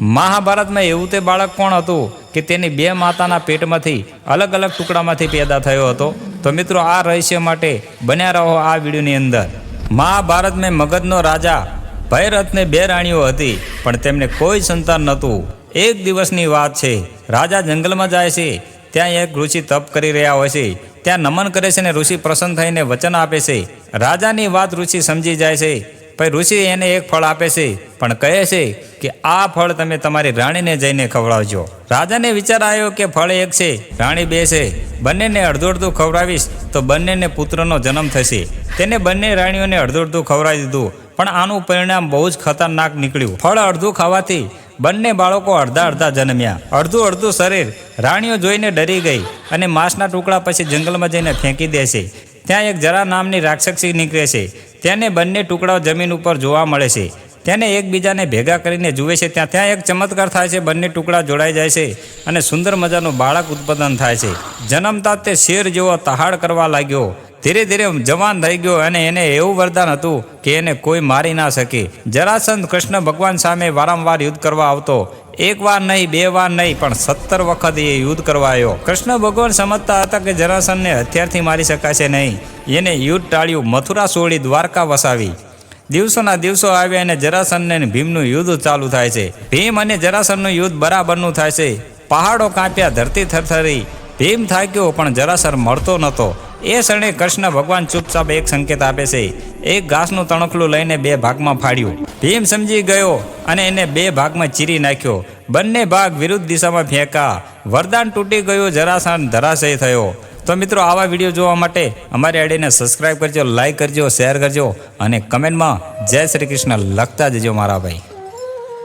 महाभारत में एवं ते बाळक कोण हतुं के तेनी बे माताना पेटमांथी अलग अलग टुकड़ामांथी पैदा थयो हतो। तो मित्रों आ रहस्य माटे बन्या रहो आ विडियोनी अंदर। महाभारत में मगधनो राजा भयरथ ने बे राणीओ हती पण तेमने कोई संतान नहोतुं। एक दिवसनी वात छे, राजा जंगल में जाय छे, त्यां एक ऋषि तप करी रह्या होय छे। त्यां नमन करे छे ने ऋषि प्रसन्न थईने वचन आपे छे। राजानी वात ऋषि समझी जाय छे। पर ऋषि एने एक फळ आपे छे पण कहे छे कि आ फळ तमे तमारी राणीने जईने खवडावजो। राजाने विचार आव्यो के फळ एक छे, राणी बे छे, बंनेने अडधुं अडधुं खवडावीश तो बंनेने पुत्रनो जन्म थशे। तेने बंने राणीओने अडधुं अडधुं खवडावी दीधुं पण आनुं परिणाम बहु ज खतरनाक निकळ्युं। फळ अडधुं खावाथी बंने बाळको अर्धा अर्धा जन्म्या। अडधुं अडधुं शरीर राणीओ जोईने डरी गई अने मांसना टुकड़ा पछी जंगलमां जईने फेंकी दे छे। त्यां एक जरा नामनी राक्षसी निकळे छे। त्याने बंने टुकड़ाओ जमीन उपर जोवा मळे छे। त्याने एकबीजाने भेगा करीने जुए छे। त्यां एक चमत्कार थाय छे। बंने टुकड़ा जोड़ाई जाय छे अने सुंदर मजानुं बाळक उत्पादन थाय छे। जन्मता ते शेर जेवो तहाड़ करवा लाग्यो। धीरे धीरे जवान थई गयो अने एने एवुं वरदान हतुं के एने कोई मारी ना सके। जरासंध कृष्ण भगवान सामे वारंवार युद्ध करवा आवतो। एक वार नहीं, बे वार नहीं, पण 17 वखत ये युद्ध करवा आव्यो। कृष्ण भगवान समझता हता के जरासंध ने हथियारथी मारी शकाशे नहीं। एने युद्ध टाळ्युं, मथुरा सोडी द्वारका वसावी। दिवसोना दिवसो आव्या अने जरासंध ने भीमनुं युद्ध चालू थाय छे। भीम अने जरासंधनुं युद्ध बराबरनुं थाय छे। पहाड़ो कांप्या, धरती थरथरी। भीम थाक्यो पण जरासंध मरतो नहोतो। ए क्षणे कृष्ण भगवान चुपचाप एक संकेत आपे छे। एक घासनुं तणखલું लईने बे भागमां फाड्युं। भीम समजी गयो अने एने बे भागमां चीरी नाख्यो। बंने भाग विरुद्ध दिशामां फेंका। वरदान तूटी गयुं। जरासंध धराशयी थयो। तो मित्रों आवा विडियो जोवा माटे अमारी आईडीने सब्सक्राइब करजो, लाइक करजो, शेर करजो अने कमेंटमां जय श्री कृष्ण लखता जजो मारा भाई।